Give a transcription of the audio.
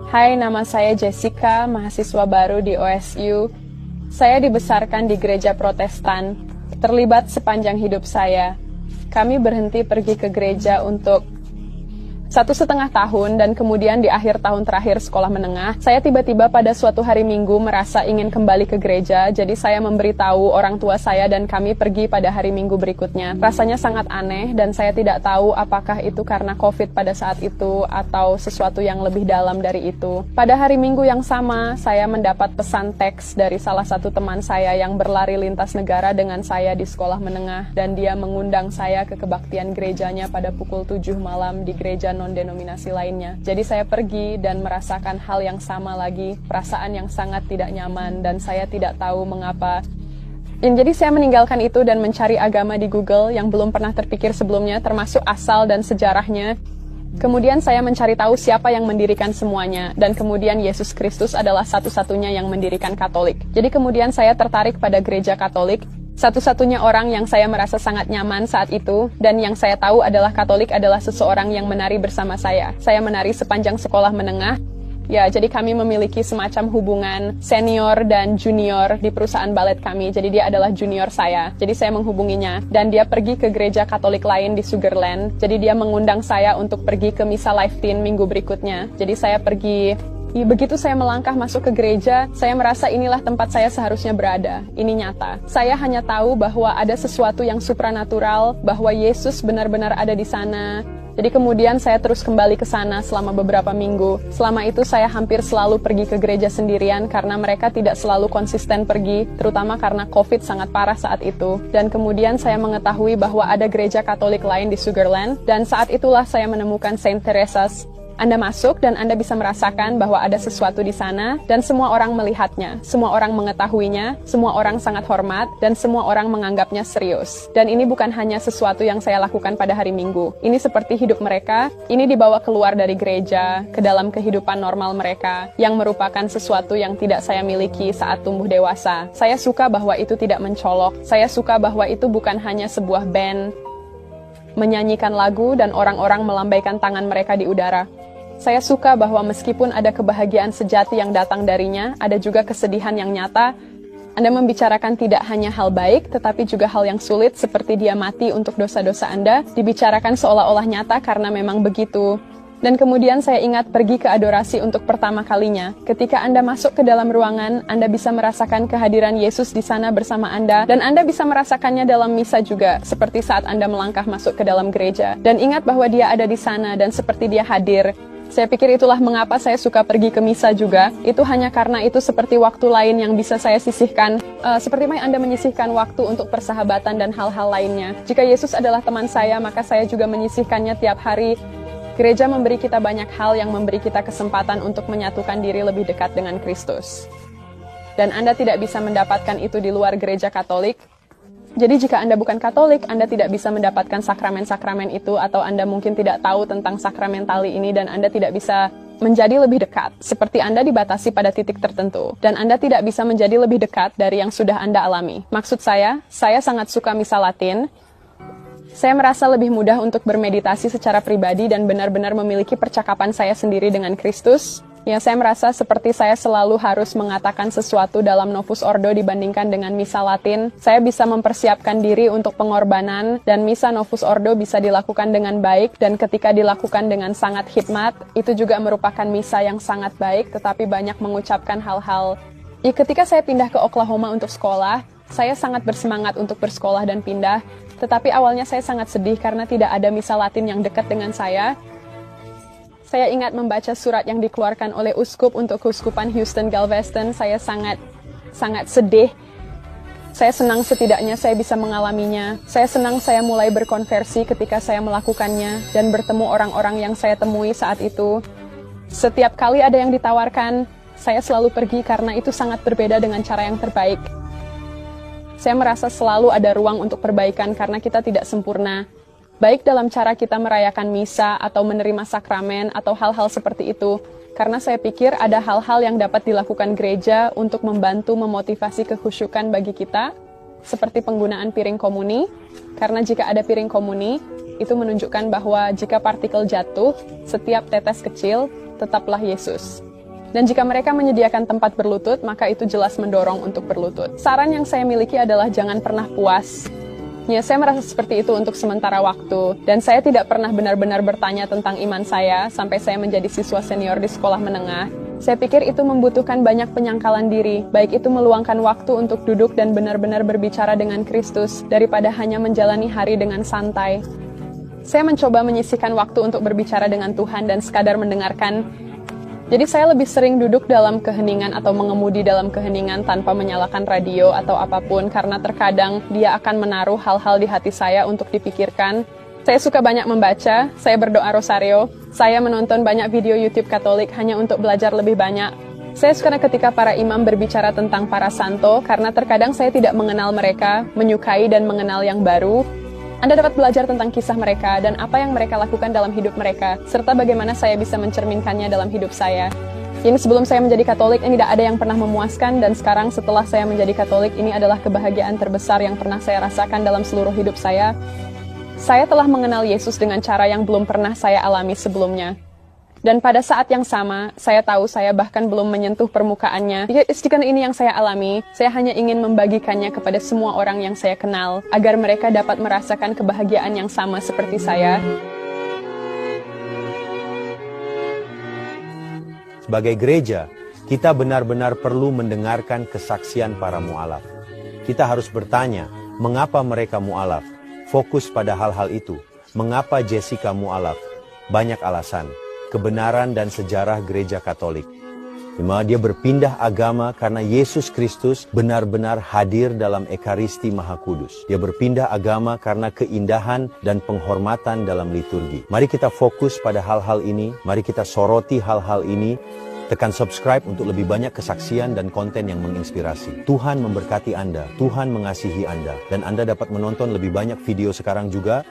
Hai, nama saya Jessica, mahasiswa baru di OSU. Saya dibesarkan di gereja Protestan, terlibat sepanjang hidup saya. Kami berhenti pergi ke gereja untuk 1,5 tahun, dan kemudian di akhir tahun terakhir sekolah menengah, saya tiba-tiba pada suatu hari Minggu merasa ingin kembali ke gereja, jadi saya memberitahu orang tua saya dan kami pergi pada hari Minggu berikutnya. Rasanya sangat aneh dan saya tidak tahu apakah itu karena COVID pada saat itu atau sesuatu yang lebih dalam dari itu. Pada hari Minggu yang sama, saya mendapat pesan teks dari salah satu teman saya yang berlari lintas negara dengan saya di sekolah menengah, dan dia mengundang saya ke kebaktian gerejanya pada pukul 7 malam di gereja non-denominasi lainnya. Jadi saya pergi dan merasakan hal yang sama lagi, perasaan yang sangat tidak nyaman, dan saya tidak tahu mengapa. Jadi saya meninggalkan itu dan mencari agama di Google yang belum pernah terpikir sebelumnya, termasuk asal dan sejarahnya. Kemudian saya mencari tahu siapa yang mendirikan semuanya, dan kemudian Yesus Kristus adalah satu-satunya yang mendirikan Katolik. Jadi kemudian saya tertarik pada gereja Katolik, satu-satunya orang yang saya merasa sangat nyaman saat itu, dan yang saya tahu adalah Katolik adalah seseorang yang menari bersama saya. Saya menari sepanjang sekolah menengah. Ya, jadi kami memiliki semacam hubungan senior dan junior di perusahaan balet kami. Jadi dia adalah junior saya. Jadi saya menghubunginya, dan dia pergi ke gereja Katolik lain di Sugarland. Jadi dia mengundang saya untuk pergi ke misa Life Teen minggu berikutnya. Jadi saya pergi. Begitu saya melangkah masuk ke gereja, saya merasa inilah tempat saya seharusnya berada. Ini nyata. Saya hanya tahu bahwa ada sesuatu yang supranatural, bahwa Yesus benar-benar ada di sana. Jadi kemudian saya terus kembali ke sana selama beberapa minggu. Selama itu saya hampir selalu pergi ke gereja sendirian karena mereka tidak selalu konsisten pergi, terutama karena COVID sangat parah saat itu. Dan kemudian saya mengetahui bahwa ada gereja Katolik lain di Sugarland, dan saat itulah saya menemukan Saint Teresa's. Anda masuk dan Anda bisa merasakan bahwa ada sesuatu di sana, dan semua orang melihatnya, semua orang mengetahuinya, semua orang sangat hormat, dan semua orang menganggapnya serius. Dan ini bukan hanya sesuatu yang saya lakukan pada hari Minggu. Ini seperti hidup mereka, ini dibawa keluar dari gereja, ke dalam kehidupan normal mereka, yang merupakan sesuatu yang tidak saya miliki saat tumbuh dewasa. Saya suka bahwa itu tidak mencolok, saya suka bahwa itu bukan hanya sebuah band, menyanyikan lagu dan orang-orang melambaikan tangan mereka di udara. Saya suka bahwa meskipun ada kebahagiaan sejati yang datang darinya, ada juga kesedihan yang nyata. Anda membicarakan tidak hanya hal baik, tetapi juga hal yang sulit, seperti dia mati untuk dosa-dosa Anda, dibicarakan seolah-olah nyata karena memang begitu. Dan kemudian saya ingat pergi ke adorasi untuk pertama kalinya. Ketika Anda masuk ke dalam ruangan, Anda bisa merasakan kehadiran Yesus di sana bersama Anda, dan Anda bisa merasakannya dalam misa juga, seperti saat Anda melangkah masuk ke dalam gereja. Dan ingat bahwa dia ada di sana, dan seperti dia hadir. Saya pikir itulah mengapa saya suka pergi ke misa juga. Itu hanya karena itu seperti waktu lain yang bisa saya sisihkan. Seperti Anda menyisihkan waktu untuk persahabatan dan hal-hal lainnya. Jika Yesus adalah teman saya, maka saya juga menyisihkannya tiap hari. Gereja memberi kita banyak hal yang memberi kita kesempatan untuk menyatukan diri lebih dekat dengan Kristus. Dan Anda tidak bisa mendapatkan itu di luar gereja Katolik. Jadi jika Anda bukan Katolik, Anda tidak bisa mendapatkan sakramen-sakramen itu, atau Anda mungkin tidak tahu tentang sakramen tali ini, dan Anda tidak bisa menjadi lebih dekat, seperti Anda dibatasi pada titik tertentu, dan Anda tidak bisa menjadi lebih dekat dari yang sudah Anda alami. Maksud saya sangat suka misa Latin. Saya merasa lebih mudah untuk bermeditasi secara pribadi dan benar-benar memiliki percakapan saya sendiri dengan Kristus. Ya, saya merasa seperti saya selalu harus mengatakan sesuatu dalam Novus Ordo dibandingkan dengan misa Latin. Saya bisa mempersiapkan diri untuk pengorbanan, dan misa Novus Ordo bisa dilakukan dengan baik, dan ketika dilakukan dengan sangat hikmat, itu juga merupakan misa yang sangat baik, tetapi banyak mengucapkan hal-hal. Ketika saya pindah ke Oklahoma untuk sekolah, saya sangat bersemangat untuk bersekolah dan pindah, tetapi awalnya saya sangat sedih karena tidak ada misa Latin yang dekat dengan saya. Saya ingat membaca surat yang dikeluarkan oleh uskup untuk keuskupan Houston Galveston. Saya sangat sedih. Saya senang setidaknya saya bisa mengalaminya. Saya senang saya mulai berkonversi ketika saya melakukannya dan bertemu orang-orang yang saya temui saat itu. Setiap kali ada yang ditawarkan, saya selalu pergi karena itu sangat berbeda dengan cara yang terbaik. Saya merasa selalu ada ruang untuk perbaikan karena kita tidak sempurna. Baik dalam cara kita merayakan misa atau menerima sakramen atau hal-hal seperti itu. Karena saya pikir ada hal-hal yang dapat dilakukan gereja untuk membantu memotivasi kekhusyukan bagi kita, seperti penggunaan piring komuni. Karena jika ada piring komuni, itu menunjukkan bahwa jika partikel jatuh, setiap tetes kecil tetaplah Yesus. Dan jika mereka menyediakan tempat berlutut, maka itu jelas mendorong untuk berlutut. Saran yang saya miliki adalah jangan pernah puas. Ya, saya merasa seperti itu untuk sementara waktu, dan saya tidak pernah benar-benar bertanya tentang iman saya sampai saya menjadi siswa senior di sekolah menengah. Saya pikir itu membutuhkan banyak penyangkalan diri, baik itu meluangkan waktu untuk duduk dan benar-benar berbicara dengan Kristus, daripada hanya menjalani hari dengan santai. Saya mencoba menyisihkan waktu untuk berbicara dengan Tuhan dan sekadar mendengarkan. Jadi saya lebih sering duduk dalam keheningan atau mengemudi dalam keheningan tanpa menyalakan radio atau apapun, karena terkadang dia akan menaruh hal-hal di hati saya untuk dipikirkan. Saya suka banyak membaca, saya berdoa rosario, saya menonton banyak video YouTube Katolik hanya untuk belajar lebih banyak. Saya suka ketika para imam berbicara tentang para santo, karena terkadang saya tidak mengenal mereka, menyukai dan mengenal yang baru. Anda dapat belajar tentang kisah mereka dan apa yang mereka lakukan dalam hidup mereka, serta bagaimana saya bisa mencerminkannya dalam hidup saya. Ini sebelum saya menjadi Katolik, ini tidak ada yang pernah memuaskan, dan sekarang setelah saya menjadi Katolik, ini adalah kebahagiaan terbesar yang pernah saya rasakan dalam seluruh hidup saya. Saya telah mengenal Yesus dengan cara yang belum pernah saya alami sebelumnya. Dan pada saat yang sama, saya tahu saya bahkan belum menyentuh permukaannya. Jika ini yang saya alami, saya hanya ingin membagikannya kepada semua orang yang saya kenal, agar mereka dapat merasakan kebahagiaan yang sama seperti saya. Sebagai gereja, kita benar-benar perlu mendengarkan kesaksian para mu'alaf. Kita harus bertanya, mengapa mereka mu'alaf? Fokus pada hal-hal itu. Mengapa Jessica mu'alaf? Banyak alasan. Kebenaran dan sejarah gereja Katolik. Dia berpindah agama karena Yesus Kristus benar-benar hadir dalam Ekaristi Maha Kudus. Dia berpindah agama karena keindahan dan penghormatan dalam liturgi. Mari kita fokus pada hal-hal ini. Mari kita soroti hal-hal ini. Tekan subscribe untuk lebih banyak kesaksian dan konten yang menginspirasi. Tuhan memberkati Anda, Tuhan mengasihi Anda, dan Anda dapat menonton lebih banyak video sekarang juga